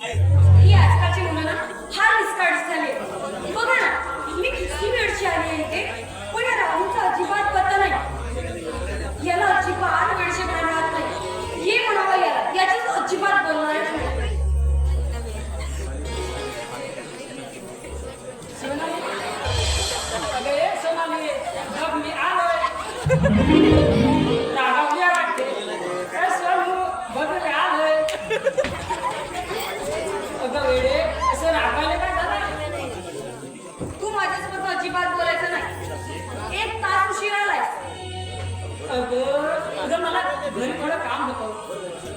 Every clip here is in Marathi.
ही आजकालची मुलं ना फार निष्काळजी झाली. बघा ना, मी किती वेळची आली आहे इथे, पण या राहुलचा अजिबात पत्ता नाही. याला अजिबात वेळशेपणा मिळत नाही. ये म्हणावं याला, याच्याच अजिबात बोलणारच नाही. मी आलोय. रागावली वाटते. काय सोनू बघ आलोय. अगं वेडे असं रागावले काय झालं? तू माझ्यासोबत अजिबात बोलायचं नाही. 1 तास उशीर आलाय. अगं मला घरी थोडं काम होतं,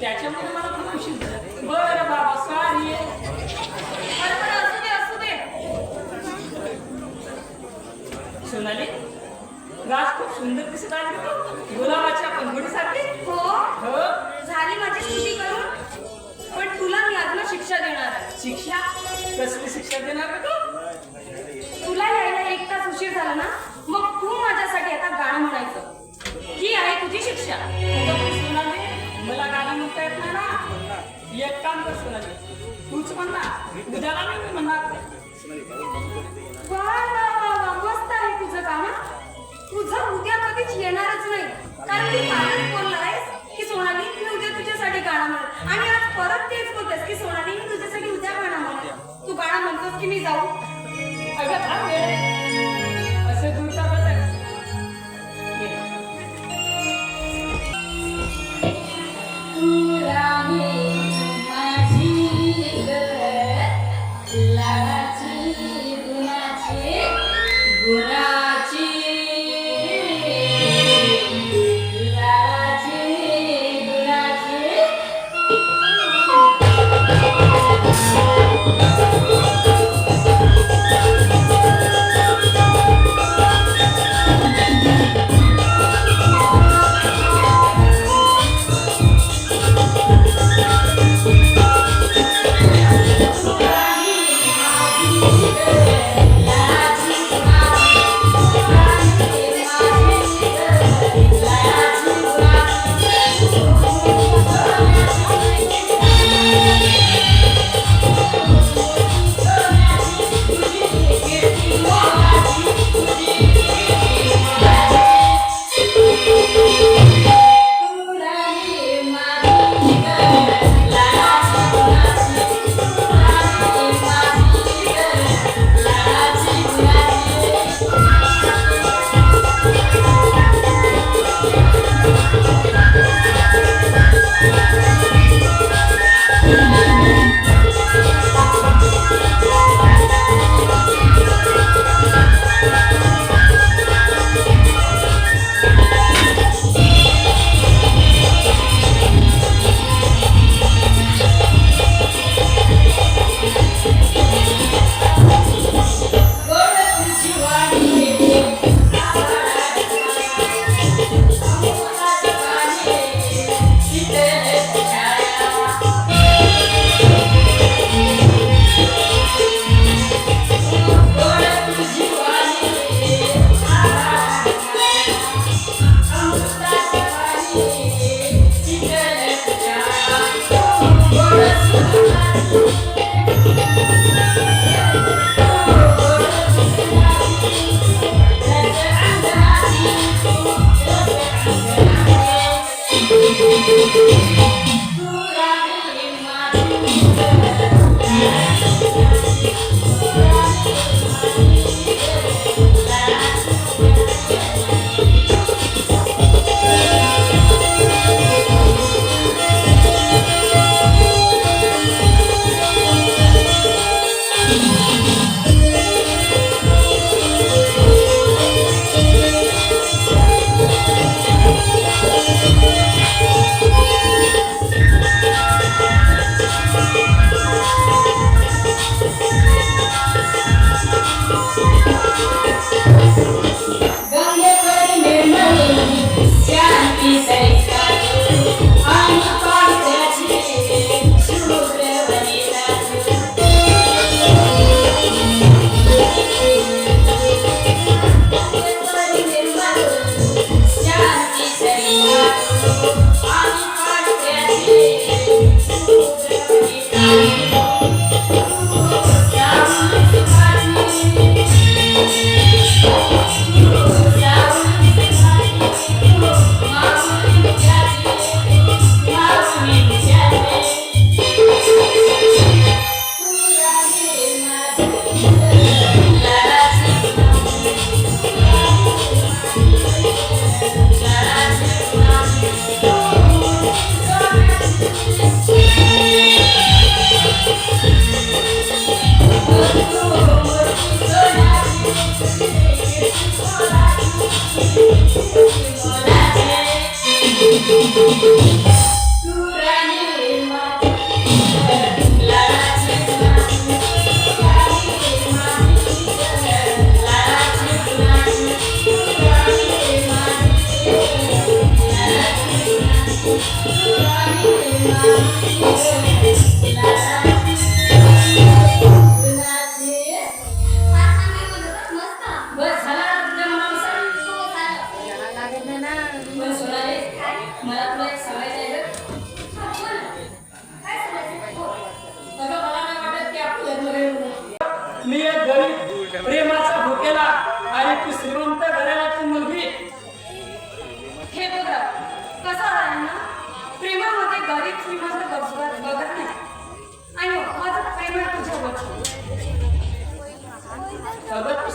त्याच्यामुळे मला खूप उशीर झाला. बरं बाबा सॉरी. बरं असू दे. सोनाली, राज खूप सुंदर दिसत आहे. गुलाबाच्या पंखुडीसारखी. हो हो. झाली माझी स्तुती करून, पण तुला मी अजून शिक्षा देणार आहे. शिक्षा? कसली शिक्षा देणार तू? तुला यायला 1 तास उशीर झाला ना, मग तू माझ्यासाठी आता गाणं म्हणायचं. ही आहे तुझी शिक्षा. सोनाली, मला गाणं म्हणता येत नाही ना. एक काम कर सोनाली, तूच म्हणणार, उद्याला मी म्हणणार. वा, मस्त आहे तुझं गाणं. तुझं उद्या कधीच येणारच नाही, कारण तू कालच बोललायस की सोनाली मी उद्या तुझ्यासाठी गाणं म्हणेन, आणि आज परत तेच बोलतेस की सोनाली मी तुझ्यासाठी उद्या गाणं म्हणेन. तू गाणं म्हणतोस की मी जाऊ? अगं थांब रे, असं दूर का बघ.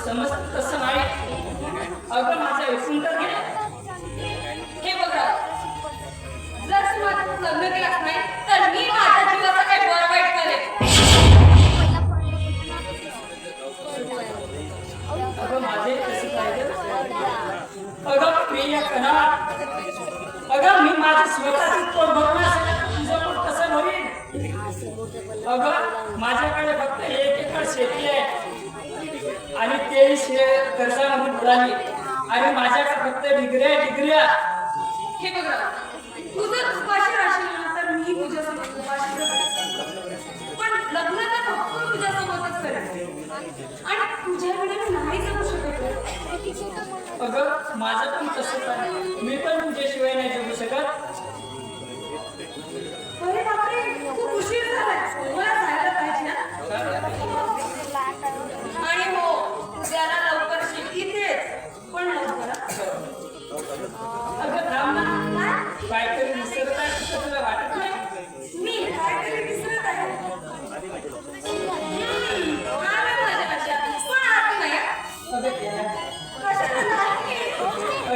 समजतं तसं नाही. अगं माझं ऐकून तर घे. हे बघा, जर तू माझं लग्न केलंच नाही तर मी माझ्या जीवाचं काही बरं वाईट करेन. अगं माझे कसं पाहिजे. अगं प्रिया करा. अगं मी माझं स्वतःच पोट भरण्यासाठी तुझं पोट कसं भरीन. अगं माझ्याकडे फक्त 1 एकर शेती आहे आणि ते कर्जामध्ये बुडाली आणि माझ्याकडे फक्त डिग्र्या. हे बघा, तू जर उपाशी राहशील ना तर मी तुझ्यासोबत उपाशी राहीन. पण लग्न तर फक्त तुझ्यासोबतच करेन आणि तुझ्याकडे मी नाही जगू शकत. अगं माझं पण तसंच आहे. मी पण तुझ्याशिवाय नाही जगू शकत. अरे बापरे, खूप उशीर झालाय, मला जायला पाहिजे ना. आणि हो, उद्याला लवकर शेतीतेच, पण लवकर हा. अगं थांब ना, काहीतरी विसरत आहे असं तुला वाटत नाही. मी काहीतरी विसरत आहे. आलं माझ्या लक्षात, पण आता नाही हा. अगं केला. कशाला नाही?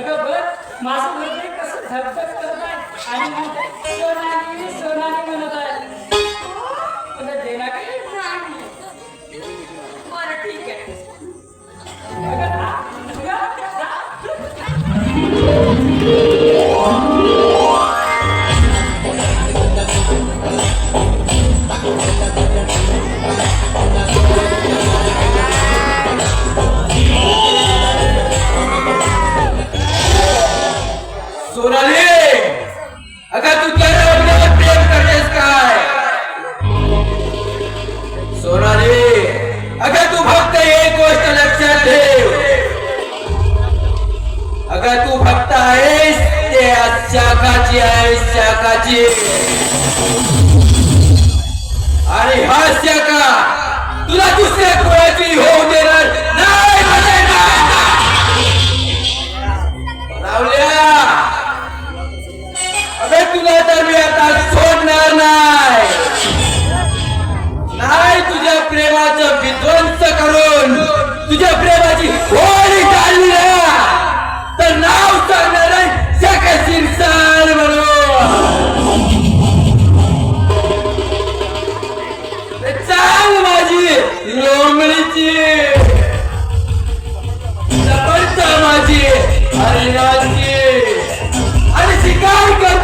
अगं बघ माझं हृदय कसं धगधग करत आहे आणि म्हणते सोनाली म्हणत आहे. अगं दे ना काही. नाही. बरं ठीक आहे. अगं जा. सोनाली, अगं तू त्या लग्नावर प्रेम करतेस काय? सोनाली, अगं तू फक्त एक गोष्ट लक्षात ठेव. अगं तू फक्त आहेस ते शाखाची आहेस, शाखाची. आणि हा शाखा तुला दुसऱ्या कोणाची होऊ देणार नाही. म्हणजे नाही. रावल्या, अबे तुला तर मी आता सोडणार नाही. तुझ्या प्रेमाचं विध्वंस करून तुझ्या प्रेमाची होळी काढली ना तर नाव सांगणार आहे शाखाशीर साल म्हणून. चाल माझी लोंबडीची जबरदस्त माझी हरिणाची आणि शिकार कर